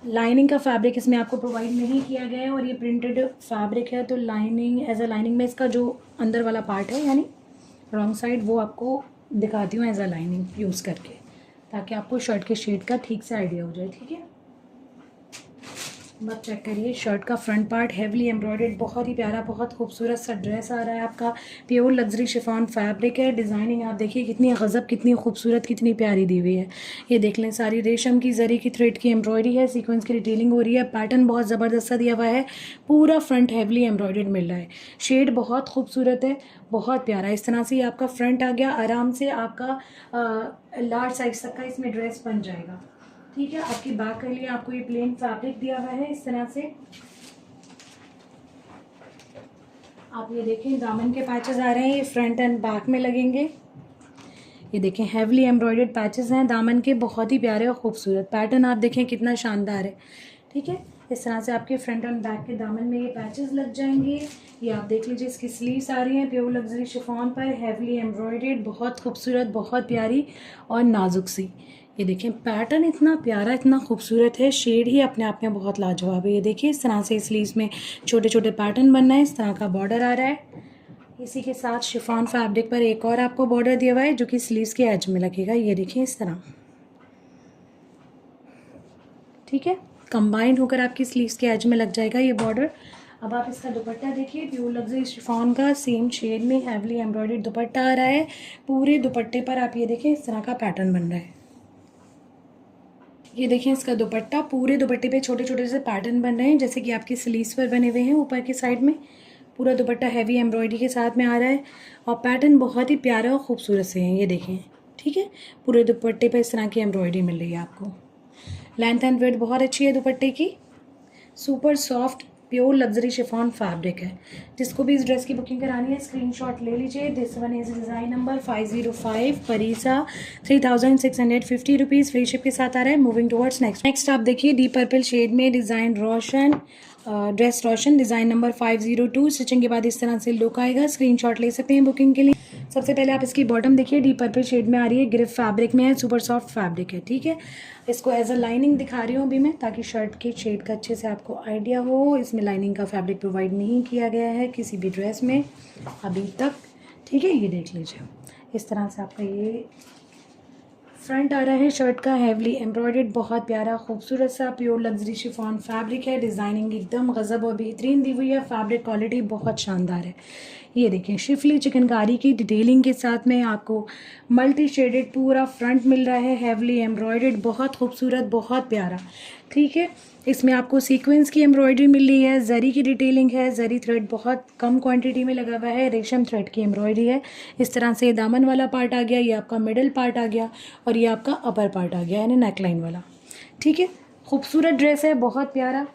लाइनिंग का फैब्रिक इसमें आपको प्रोवाइड नहीं किया गया है, और ये प्रिंटेड फैब्रिक है, तो लाइनिंग एज अ लाइनिंग में इसका जो अंदर वाला पार्ट है यानी रॉन्ग साइड, वो आपको दिखाती हूँ एज अ लाइनिंग यूज़ करके, ताकि आपको शर्ट के शेड का ठीक से आइडिया हो जाए, ठीक है। बस चेक करिए, शर्ट का फ्रंट पार्ट हैवली एम्ब्रॉयडर्ड, बहुत ही प्यारा, बहुत खूबसूरत सा ड्रेस आ रहा है आपका। प्योर लग्जरी शिफॉन फैब्रिक है। डिज़ाइनिंग आप देखिए कितनी गज़ब, कितनी खूबसूरत, कितनी प्यारी दी हुई है। ये देख लें, सारी रेशम की जरी की थ्रेड की एम्ब्रॉयडरी है, सीक्वेंस की डिटेलिंग हो रही है, पैटर्न बहुत ज़बरदस्त सा दिया हुआ है, पूरा फ्रंट हैवली एम्ब्रॉयडर्ड मिल रहा है। शेड बहुत खूबसूरत है, बहुत प्यारा। इस तरह से ये आपका फ्रंट आ गया, आराम से आपका लार्ज साइज तक का इसमें ड्रेस बन जाएगा, ठीक है। आपकी बैक के लिए आपको ये प्लेन फैब्रिक दिया हुआ है इस तरह से। आप ये देखें, दामन के पैचेस आ रहे हैं, ये फ्रंट एंड बैक में लगेंगे। ये देखें, हैवली एम्ब्रॉयडर्ड पैचेस हैं दामन के, बहुत ही प्यारे और खूबसूरत। पैटर्न आप देखें कितना शानदार है, ठीक है। इस तरह से आपके फ्रंट एंड बैक के दामन में ये पैचेस लग जाएंगे। ये आप देख लीजिए, इसकी स्लीव्स आ रही हैं प्योर लग्जरी शिफॉन पर, हैवली एम्ब्रॉयडर्ड, बहुत खूबसूरत, बहुत प्यारी और नाजुक सी। ये देखें, पैटर्न इतना प्यारा, इतना खूबसूरत है, शेड ही अपने आप में बहुत लाजवाब है। ये देखिए, इस तरह से स्लीव्स में छोटे छोटे पैटर्न बनना है, इस तरह का बॉर्डर आ रहा है। इसी के साथ शिफॉन फैब्रिक पर एक और आपको बॉर्डर दिया हुआ है, जो कि स्लीव्स के एज में लगेगा। ये देखिए इस तरह, ठीक है, कंबाइंड होकर आपकी स्लीव्स के एज में लग जाएगा ये बॉर्डर। अब आप इसका दुपट्टा देखिए, प्योर लग्जरी शिफॉन का सेम शेड में हैवली एम्ब्रॉयडर्ड दुपट्टा आ रहा है। पूरे दुपट्टे पर आप ये देखिए इस तरह का पैटर्न बन रहा है। ये देखिए, इसका दुपट्टा, पूरे दुपट्टे पे छोटे छोटे से पैटर्न बन रहे हैं, जैसे कि आपकी स्लीव्स पर बने हुए हैं ऊपर की साइड में। पूरा दुपट्टा हैवी एम्ब्रॉयडरी के साथ में आ रहा है, और पैटर्न बहुत ही प्यारा और खूबसूरत से हैं। ये देखें, ठीक है, पूरे दुपट्टे पे इस तरह की एम्ब्रॉयडरी मिल रही है आपको। लेंथ एंड विड्थ बहुत अच्छी है दुपट्टे की, super soft pure luxury chiffon fabric है। जिसको भी इस ड्रेस की बुकिंग करानी है स्क्रीनशॉट ले लीजिए। This one is design number 505, परीसा, 3650 rupees, free ship के साथ आ रहा है। मूविंग टुवर्ड्स नेक्स्ट आप देखिए, डीप पर्पल शेड में डिज़ाइन रोशन, ड्रेस रोशन, डिज़ाइन नंबर 502। स्टिचिंग के बाद इस तरह से लुक आएगा, स्क्रीनशॉट ले सकते हैं बुकिंग के लिए। सबसे पहले आप इसकी बॉटम देखिए, डीप पर्पल शेड में आ रही है, ग्रिप फैब्रिक में है, सुपर सॉफ्ट फैब्रिक है, ठीक है। इसको एज अ लाइनिंग दिखा रही हूँ अभी मैं, ताकि शर्ट के शेड का अच्छे से आपको आइडिया हो। इसमें लाइनिंग का फैब्रिक प्रोवाइड नहीं किया गया है किसी भी ड्रेस में अभी तक, ठीक है। ये देख लीजिए, इस तरह से आपका ये फ्रंट आ रहा है शर्ट का, हैवली एम्ब्रॉयडर्ड, बहुत प्यारा खूबसूरत सा प्योर लग्जरी शिफॉन फैब्रिक है। डिज़ाइनिंग एकदम गज़ब और बेहतरीन दी हुई है, फैब्रिक क्वालिटी बहुत शानदार है। ये देखिए, शिफली चिकनकारी की डिटेलिंग के साथ में आपको मल्टी शेडेड पूरा फ्रंट मिल रहा है, हैवली एम्ब्रॉयडर्ड, बहुत खूबसूरत, बहुत प्यारा, ठीक है। इसमें आपको सीक्वेंस की एम्ब्रॉयडरी मिल रही है, जरी की डिटेलिंग है, जरी थ्रेड बहुत कम क्वांटिटी में लगा हुआ है, रेशम थ्रेड की एम्ब्रॉयडरी है। इस तरह से दामन वाला पार्ट आ गया, ये आपका मिडल पार्ट आ गया, और ये आपका अपर पार्ट आ गया यानी नेकलाइन वाला, ठीक है। खूबसूरत ड्रेस है, बहुत प्यारा।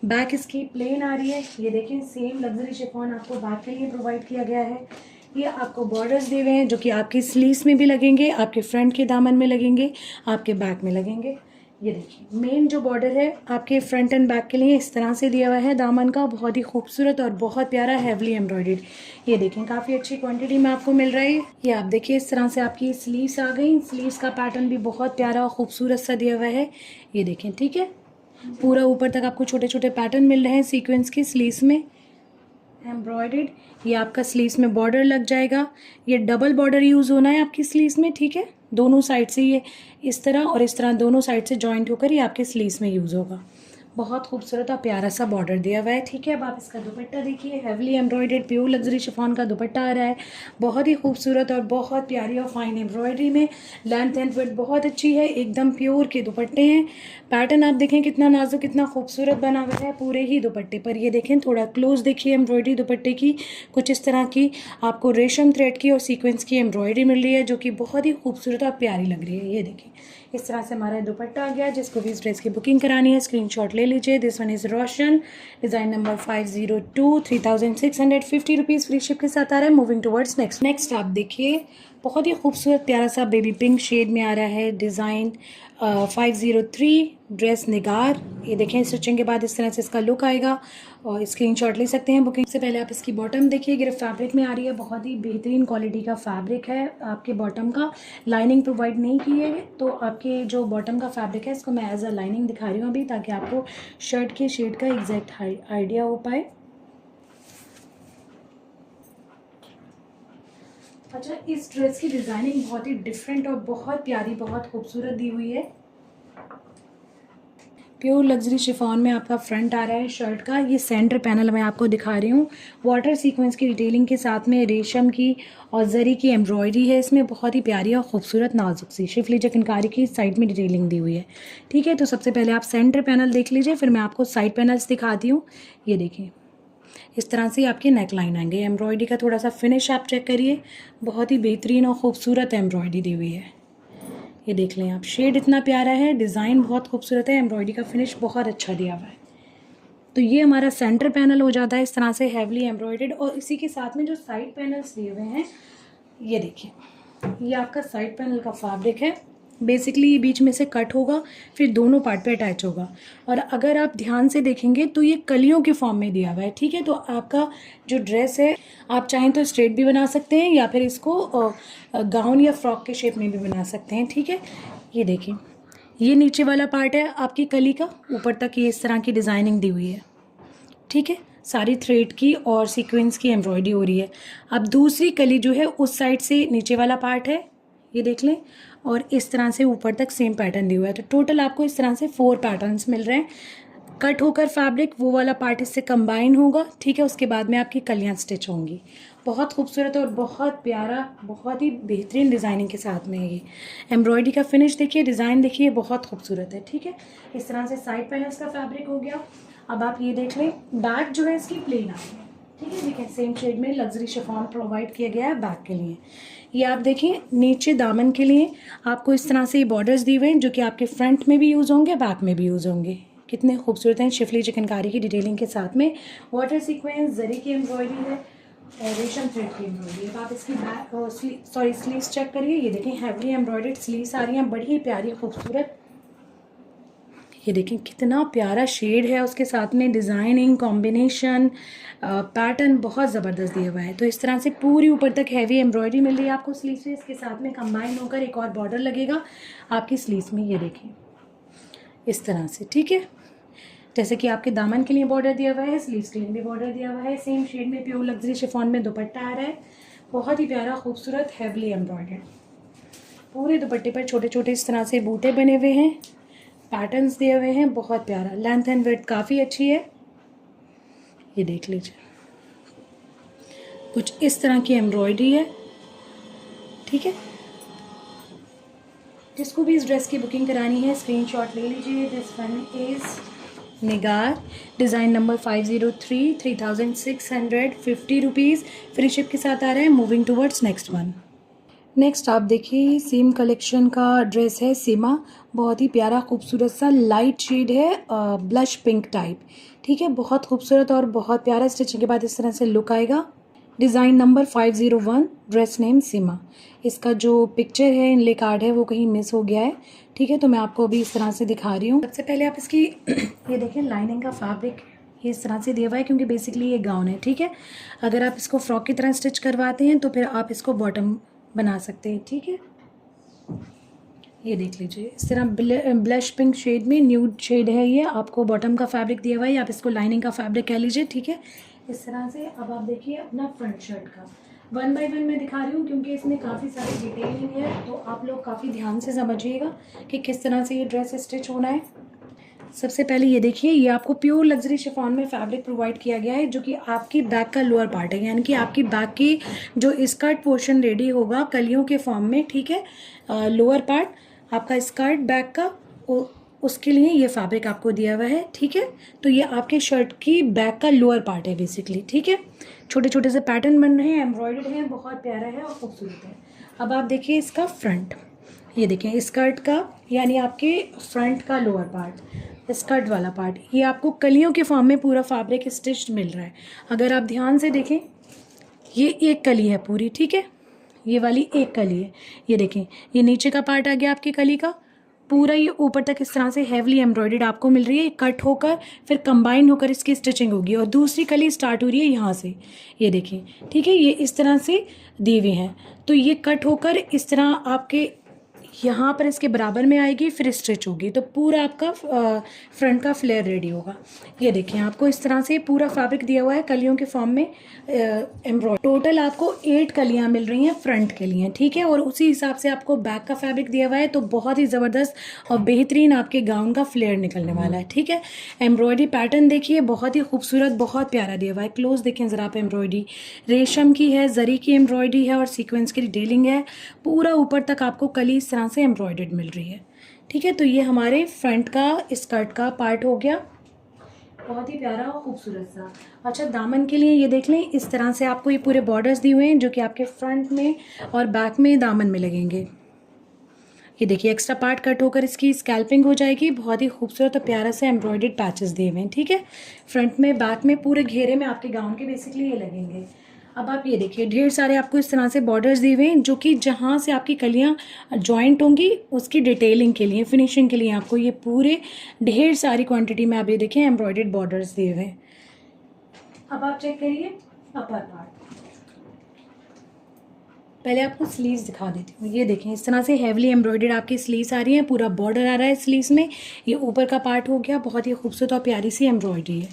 बैक इसकी प्लेन आ रही है। ये देखें, सेम लग्जरी शिफॉन आपको बैक के लिए प्रोवाइड किया गया है। ये आपको बॉर्डर्स दिए हुए हैं, जो कि आपकी स्लीव्स में भी लगेंगे, आपके फ्रंट के दामन में लगेंगे, आपके बैक में लगेंगे। ये देखिए, मेन जो बॉर्डर है आपके फ्रंट एंड बैक के लिए इस तरह से दिया हुआ है दामन का, बहुत ही खूबसूरत और बहुत प्यारा हैवली एम्ब्रॉयडर्ड। ये देखें, काफ़ी अच्छी क्वांटिटी में आपको मिल रहा है। ये आप देखिए, इस तरह से आपकी स्लीव्स आ गई। स्लीव्स का पैटर्न भी बहुत प्यारा और खूबसूरत सा दिया हुआ है। ये देखें, ठीक है, पूरा ऊपर तक आपको छोटे छोटे पैटर्न मिल रहे हैं सीक्वेंस की स्लीव्स में। एम्ब्रॉयडर्ड। ये आपका स्लीव्स में बॉर्डर लग जाएगा। ये डबल बॉर्डर यूज़ होना है आपकी स्लीव्स में, ठीक है। दोनों साइड से ये इस तरह और इस तरह दोनों साइड से जॉइंट होकर ये आपके स्लीव्स में यूज़ होगा। बहुत खूबसूरत और प्यारा सा बॉर्डर दिया हुआ है, ठीक है। अब आप इसका दुपट्टा देखिए, heavily embroidered pure luxury chiffon का दुपट्टा आ रहा है। बहुत ही खूबसूरत और बहुत प्यारी और फाइन एम्ब्रॉयडरी में, लेंथ एंड विड्थ बहुत अच्छी है, एकदम प्योर के दुपट्टे हैं। पैटर्न आप देखें कितना नाजुक कितना खूबसूरत बना हुआ है पूरे ही दुपट्टे पर। ये देखें, थोड़ा क्लोज देखिए एम्ब्रॉयडरी दुपट्टे की, कुछ इस तरह की आपको रेशम थ्रेड की और सीक्वेंस की एम्ब्रॉयडरी मिल रही है जो कि बहुत ही खूबसूरत और प्यारी लग रही है। ये देखिए इस तरह से हमारा दुपट्टा आ गया। जिसको भी इस ड्रेस की बुकिंग करानी है स्क्रीनशॉट ले लीजिए। This one is Roshan, design number 502, 3650 rupees free ship के साथ आ रहा है। मूविंग टुवर्ड्स नेक्स्ट आप देखिए, बहुत ही खूबसूरत प्यारा सा बेबी पिंक शेड में आ रहा है डिज़ाइन 503, ड्रेस निगार। ये देखें स्टिचिंग के बाद इस तरह से इसका लुक आएगा और स्क्रीनशॉट ले सकते हैं। बुकिंग से पहले आप इसकी बॉटम देखिए, गिरफ्ट फैब्रिक में आ रही है, बहुत ही बेहतरीन क्वालिटी का फैब्रिक है आपके बॉटम का। लाइनिंग प्रोवाइड नहीं की है, तो आपके जो बॉटम का फैब्रिक है इसको मैं एज अ लाइनिंग दिखा रही हूँ अभी, ताकि आपको शर्ट के शेड का एग्जैक्ट आइडिया हो पाए। अच्छा, इस ड्रेस की डिज़ाइनिंग बहुत ही डिफरेंट और बहुत प्यारी बहुत खूबसूरत दी हुई है। प्योर लग्जरी शिफॉन में आपका फ्रंट आ रहा है शर्ट का। ये सेंटर पैनल मैं आपको दिखा रही हूँ, वाटर सीक्वेंस की डिटेलिंग के साथ में रेशम की और जरी की एम्ब्रॉयडरी है इसमें, बहुत ही प्यारी और खूबसूरत नाजुक सी शिफली चिकनकारी की साइड में डिटेलिंग दी हुई है, ठीक है। तो सबसे पहले आप सेंटर पैनल देख लीजिए, फिर मैं आपको साइड पैनल्स दिखाती हूँ। ये देखिए इस तरह से आपके नेक लाइन आएंगे। एम्ब्रॉयडरी का थोड़ा सा फिनिश आप चेक करिए, बहुत ही बेहतरीन और ख़ूबसूरत एम्ब्रॉयडरी दी हुई है। ये देख लें आप, शेड इतना प्यारा है, डिज़ाइन बहुत खूबसूरत है, एम्ब्रॉयडरी का फिनिश बहुत अच्छा दिया हुआ है। तो ये हमारा सेंटर पैनल हो जाता है इस तरह से हैवली एम्ब्रॉयडर्ड। और इसी के साथ में जो साइड पैनल्स दिए हुए हैं, ये देखिए ये आपका साइड पैनल का फैब्रिक है। बेसिकली ये बीच में से कट होगा, फिर दोनों पार्ट पे अटैच होगा। और अगर आप ध्यान से देखेंगे तो ये कलियों के फॉर्म में दिया हुआ है, ठीक है। तो आपका जो ड्रेस है आप चाहें तो स्ट्रेट भी बना सकते हैं या फिर इसको गाउन या फ्रॉक के शेप में भी बना सकते हैं, ठीक है। ये देखिए ये नीचे वाला पार्ट है आपकी कली का, ऊपर तक ये इस तरह की डिज़ाइनिंग दी हुई है, ठीक है। सारी थ्रेड की और सीक्वेंस की एम्ब्रॉयडरी हो रही है। अब दूसरी कली जो है उस साइड से नीचे वाला पार्ट है, ये देख लें, और इस तरह से ऊपर तक सेम पैटर्न दिया हुआ है। तो टोटल आपको इस तरह से 4 पैटर्न्स मिल रहे हैं। कट होकर फैब्रिक वो वाला पार्ट इससे कंबाइन होगा, ठीक है। उसके बाद में आपकी कलियाँ स्टिच होंगी। बहुत खूबसूरत और बहुत प्यारा, बहुत ही बेहतरीन डिज़ाइनिंग के साथ में ये एम्ब्रॉयडरी का फिनिश देखिए, डिज़ाइन देखिए, बहुत खूबसूरत है, ठीक है। इस तरह से साइड पैनल्स का फैब्रिक हो गया। अब आप ये देख लें, बैक जो है इसकी प्लेन आ गई है, ठीक है। देखिए सेम शेड में लग्जरी शिफॉन प्रोवाइड किया गया है बैक के लिए। ये आप देखिए नीचे दामन के लिए आपको इस तरह से ये बॉर्डर्स दिए हुए हैं, जो कि आपके फ्रंट में भी यूज़ होंगे, बैक में भी यूज़ होंगे। कितने खूबसूरत हैं, शिफली चिकनकारी की डिटेलिंग के साथ में वाटर सीक्वेंस, जरी की एम्ब्रॉयडरी है और रेशम थ्रेड की एम्ब्रॉयडरी है। आप इसकी बैक स्लीव्स चेक करिए। ये देखें हैवली एम्ब्रॉयडर्ड स्लीव्स आ रही हैं, बड़ी ही प्यारी खूबसूरत। ये देखें कितना प्यारा शेड है, उसके साथ में डिज़ाइनिंग कॉम्बिनेशन पैटर्न बहुत ज़बरदस्त दिया हुआ है। तो इस तरह से पूरी ऊपर तक हैवी एम्ब्रॉयडरी मिल रही है आपको स्लीव से। इसके साथ में कंबाइन होकर एक और बॉर्डर लगेगा आपकी स्लीव्स में, ये देखें इस तरह से, ठीक है। जैसे कि आपके दामन के लिए बॉर्डर दिया हुआ है, स्लीव्स के लिए भी बॉर्डर दिया हुआ है। सेम शेड में प्योर लग्जरी शिफॉन में दुपट्टा आ रहा है, बहुत ही प्यारा खूबसूरत हैवली एम्ब्रॉयडर्ड। पूरे दुपट्टे पर छोटे छोटे इस तरह से बूटे बने हुए हैं, पैटर्न्स दिए हुए हैं, बहुत प्यारा। लेंथ एंड विड्थ काफ़ी अच्छी है, ये देख लीजिए कुछ इस तरह की एम्ब्रॉयडरी है, ठीक है। जिसको भी इस ड्रेस की बुकिंग करानी है स्क्रीनशॉट ले लीजिए। This one is Nigar, design number 503, 3650 rupees free ship के साथ आ रहा है। Moving towards next one. Next आप देखिए सीम कलेक्शन का ड्रेस है सीमा, बहुत ही प्यारा खूबसूरत सा लाइट शेड है, ब्लश पिंक टाइप, ठीक है। बहुत खूबसूरत और बहुत प्यारा, स्टिचिंग के बाद इस तरह से लुक आएगा। डिज़ाइन नंबर 501, ड्रेस नेम सीमा। इसका जो पिक्चर है इनले कार्ड है वो कहीं मिस हो गया है, ठीक है। तो मैं आपको अभी इस तरह से दिखा रही हूँ। सबसे पहले आप इसकी ये देखें लाइनिंग का फैब्रिक ये इस तरह से दिया हुआ है, क्योंकि बेसिकली ये गाउन है, ठीक है। अगर आप इसको फ्रॉक की तरह स्टिच करवाते हैं तो फिर आप इसको बॉटम बना सकते हैं, ठीक है। ये देख लीजिए इस तरह ब्लश पिंक शेड में न्यूड शेड है ये, आपको बॉटम का फैब्रिक दिया हुआ है, आप इसको लाइनिंग का फैब्रिक कह लीजिए, ठीक है। इस तरह से। अब आप देखिए अपना फ्रंट शर्ट का 1 बाय 1 मैं दिखा रही हूँ क्योंकि इसमें काफ़ी सारी डिटेलिंग है, तो आप लोग काफ़ी ध्यान से समझिएगा कि किस तरह से ये ड्रेस स्टिच होना है। सबसे पहले ये देखिए, ये आपको प्योर लग्जरी शिफॉन में फैब्रिक प्रोवाइड किया गया है, जो कि आपकी बैक का लोअर पार्ट है, यानी कि आपकी बैक की जो स्कर्ट पोर्शन रेडी होगा कलियों के फॉर्म में, ठीक है। लोअर पार्ट आपका स्कर्ट बैक का, उसके लिए ये फैब्रिक आपको दिया हुआ है, ठीक है। तो ये आपके शर्ट की बैक का लोअर पार्ट है बेसिकली, ठीक है। छोटे छोटे से पैटर्न बन रहे हैं, एम्ब्रॉयडर्ड है, बहुत प्यारा है और खूबसूरत है। अब आप देखिए इसका फ्रंट, ये देखें स्कर्ट का, यानी आपके फ्रंट का लोअर पार्ट, स्कर्ट वाला पार्ट, ये आपको कलियों के फॉर्म में पूरा फैब्रिक स्टिच्ड मिल रहा है। अगर आप ध्यान से देखें, ये एक कली है पूरी, ठीक है, ये वाली एक कली है। ये देखें, ये नीचे का पार्ट आ गया आपकी कली का पूरा, ये ऊपर तक इस तरह से हैवली एम्ब्रॉयडर्ड आपको मिल रही है। कट होकर फिर कंबाइन होकर इसकी स्टिचिंग होगी और दूसरी कली स्टार्ट हो रही है यहाँ से, ये देखें, ठीक है। ये इस तरह से दी हुई हैं, तो ये कट होकर इस तरह आपके यहाँ पर इसके बराबर में आएगी, फिर स्टिच होगी, तो पूरा आपका फ्रंट का फ्लेयर रेडी होगा। ये देखिए आपको इस तरह से पूरा फैब्रिक दिया हुआ है कलियों के फॉर्म में एम्ब्रॉयडरी। टोटल आपको 8 कलियाँ मिल रही हैं फ्रंट के लिए, ठीक है, और उसी हिसाब से आपको बैक का फैब्रिक दिया हुआ है, तो बहुत ही ज़बरदस्त और बेहतरीन आपके गाउन का फ्लेयर निकलने वाला है, ठीक है। एम्ब्रॉयडरी पैटर्न देखिए, बहुत ही खूबसूरत, बहुत प्यारा दिया हुआ है। क्लोज देखें ज़रा आप, एम्ब्रॉयडरी रेशम की है, जरी की एम्ब्रॉयडरी है और सीक्वेंस की डिटेलिंग है। पूरा ऊपर तक आपको कली इस तरह से एम्ब्रॉयडर्ड मिल रही है, ठीक है। तो ये हमारे फ्रंट का स्कर्ट का पार्ट हो गया, बहुत ही प्यारा और खूबसूरत सा। अच्छा, दामन के लिए ये देख लें, इस तरह से आपको ये पूरे बॉर्डर्स दिए हुए हैं जो कि आपके फ्रंट में और बैक में दामन में लगेंगे। ये देखिए एक्स्ट्रा पार्ट कट होकर इसकी स्कैल्पिंग हो जाएगी, बहुत ही खूबसूरत और प्यारा से एम्ब्रॉयडर्ड पैचेस दिए हुए हैं, ठीक है। फ्रंट में बैक में पूरे घेरे में आपके गाउन के बेसिकली ये लगेंगे। अब आप ये देखिए, ढेर सारे आपको इस तरह से बॉर्डर्स दिए हुए हैं जो कि जहाँ से आपकी कलियाँ जॉइंट होंगी उसकी डिटेलिंग के लिए, फिनिशिंग के लिए आपको ये पूरे ढेर सारी क्वांटिटी में आप ये देखें एम्ब्रॉयडर्ड बॉर्डर्स दिए हुए हैं। अब आप चेक करिए अपर पार्ट। पहले आपको स्लीव्स दिखा देती हूँ। ये देखें इस तरह से हेवली एम्ब्रॉयडर्ड आपकी स्लीव्स आ रही हैं, पूरा बॉर्डर आ रहा है स्लीव्स में। ये ऊपर का पार्ट हो गया, बहुत ही खूबसूरत और प्यारी सी एम्ब्रॉयडरी है,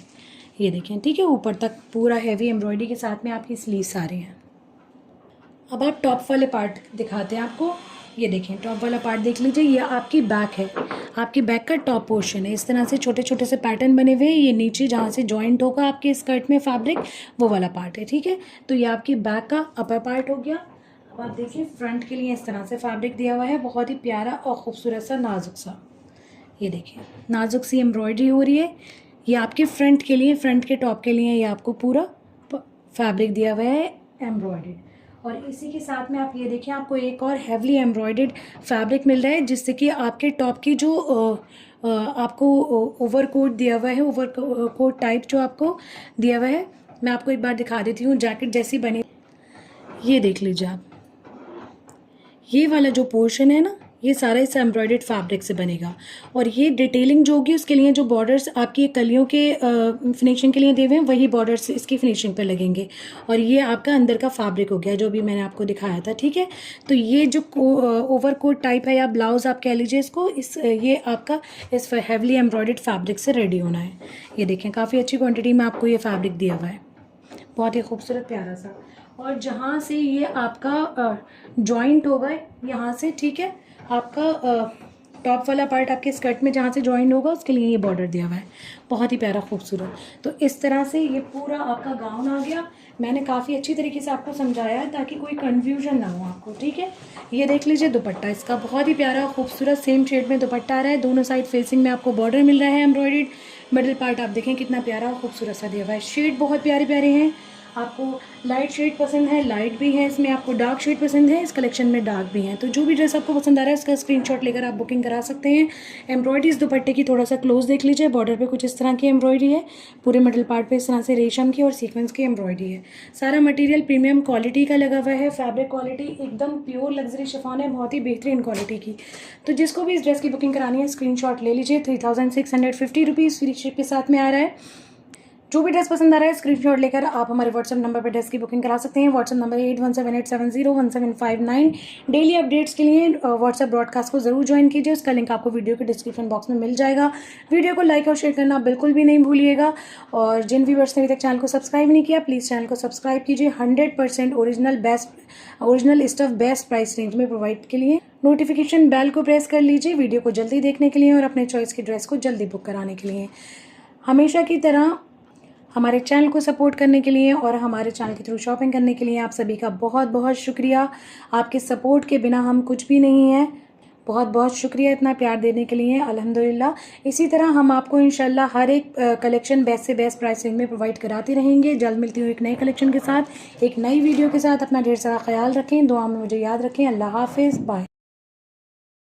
ये देखें, ठीक है। ऊपर तक पूरा हैवी एम्ब्रॉयडरी के साथ में आपकी स्लीव्स आ रही हैं। अब आप टॉप वाले पार्ट दिखाते हैं आपको। ये देखें टॉप वाला पार्ट देख लीजिए, ये आपकी बैक है, आपकी बैक का टॉप पोर्शन है। इस तरह से छोटे छोटे से पैटर्न बने हुए हैं, ये नीचे जहाँ से जॉइंट होगा आपके स्कर्ट में फैब्रिक, वो वाला पार्ट है, ठीक है। तो ये आपकी बैक का अपर पार्ट हो गया। अब आप देखिए फ्रंट के लिए इस तरह से फैब्रिक दिया हुआ है, बहुत ही प्यारा और ख़ूबसूरत सा नाजुक सा। ये देखिए नाजुक सी एम्ब्रॉयडरी हो रही है, ये आपके फ्रंट के लिए, फ्रंट के टॉप के लिए ये आपको पूरा फैब्रिक दिया हुआ है एम्ब्रॉयडर्ड। और इसी के साथ में आप ये देखिए, आपको एक और हैवली एम्ब्रॉयडर्ड फैब्रिक मिल रहा है, जिससे कि आपके टॉप की जो आपको ओवर कोट दिया हुआ है, ओवर कोट टाइप जो आपको दिया हुआ है, मैं आपको एक बार दिखा देती हूँ, जैकेट जैसी बनी। ये देख लीजिए आप, ये वाला जो पोर्शन है ना, ये सारा इस एम्ब्रॉयडर्ड फैब्रिक से बनेगा। और ये डिटेलिंग जो होगी उसके लिए जो बॉर्डर्स आपकी कलियों के फिनिशिंग के लिए दिए हुए हैं, वही बॉर्डर्स इसकी फिनिशिंग पर लगेंगे। और ये आपका अंदर का फैब्रिक हो गया जो भी मैंने आपको दिखाया था, ठीक है। तो ये जो ओवर कोट टाइप है या ब्लाउज़ आप कह लीजिए इसको, ये आपका इस हैवली एम्ब्रॉयडर्ड फैब्रिक से रेडी होना है। ये देखें काफ़ी अच्छी क्वान्टिटी में आपको ये फैब्रिक दिया हुआ है, बहुत ही खूबसूरत प्यारा सा। और जहाँ से ये आपका जॉइंट होगा यहाँ से, ठीक है, आपका टॉप वाला पार्ट आपके स्कर्ट में जहाँ से जॉइन होगा उसके लिए ये बॉर्डर दिया हुआ है, बहुत ही प्यारा खूबसूरत। तो इस तरह से ये पूरा आपका गाउन आ गया। मैंने काफ़ी अच्छी तरीके से आपको समझाया है ताकि कोई कन्फ्यूजन ना हो आपको, ठीक है। ये देख लीजिए दुपट्टा इसका, बहुत ही प्यारा खूबसूरत सेम शेड में दुपट्टा आ रहा है, दोनों साइड फेसिंग में आपको बॉर्डर मिल रहा है एम्ब्रॉयडर्ड। मिडिल पार्ट आप देखें कितना प्यारा और खूबसूरत सा दिया हुआ है। शेड बहुत प्यारे प्यारे हैं, आपको लाइट शेड पसंद है, लाइट भी है इसमें, आपको डार्क शेड पसंद है, इस कलेक्शन में डार्क भी है। तो जो भी ड्रेस आपको पसंद आ रहा है उसका स्क्रीनशॉट लेकर आप बुकिंग करा सकते हैं। एम्ब्रॉयडरी इस दुपट्टे की थोड़ा सा क्लोज देख लीजिए, बॉर्डर पे कुछ इस तरह की एम्ब्रॉयडरी है, पूरे मिडिल पार्ट पे इस तरह से रेशम की और सीक्वेंस की एम्ब्रॉयडरी है। सारा मटेरियल प्रीमियम क्वालिटी का लगा हुआ है, फैब्रिक क्वालिटी एकदम प्योर लग्जरी शिफॉन है, बहुत ही बेहतरीन क्वालिटी की। तो जिसको भी इस ड्रेस की बुकिंग करानी है स्क्रीनशॉट ले लीजिए। 3650 रुपीज़ फ्री शिप के साथ में आ रहा है। जो भी ड्रेस पसंद आ रहा है स्क्रीनशॉट लेकर आप हमारे व्हाट्सएप नंबर पर ड्रेस की बुकिंग करा सकते हैं। WhatsApp number 8178701759। डेली अपडेट्स के लिए व्हाट्सएप ब्रॉडकास्ट को ज़रूर ज्वाइन कीजिए, उसका लिंक आपको वीडियो के डिस्क्रिप्शन बॉक्स में मिल जाएगा। वीडियो को लाइक और शेयर करना बिल्कुल भी नहीं भूलिएगा। और जिन व्यूअर्स ने अभी तक चैनल को सब्सक्राइब नहीं किया, प्लीज़ चैनल को सब्सक्राइब कीजिए। 100% original stuff best price range में प्रोवाइड के लिए नोटिफिकेशन बेल को प्रेस कर लीजिए वीडियो को जल्दी देखने के लिए और अपने चॉइस की ड्रेस को जल्दी बुक कराने के लिए। हमेशा की तरह हमारे चैनल को सपोर्ट करने के लिए और हमारे चैनल के थ्रू शॉपिंग करने के लिए आप सभी का बहुत बहुत शुक्रिया। आपके सपोर्ट के बिना हम कुछ भी नहीं है। बहुत बहुत शुक्रिया इतना प्यार देने के लिए, अल्हम्दुलिल्लाह। इसी तरह हम आपको इंशाल्लाह हर एक कलेक्शन बेस्ट से बेस्ट प्राइसिंग में प्रोवाइड कराते रहेंगे। जल्द मिलती हूँ एक नए कलेक्शन के साथ, एक नई वीडियो के साथ। अपना ढेर सारा ख्याल रखें, दुआ में मुझे याद रखें। अल्लाह हाफिज़, बाय।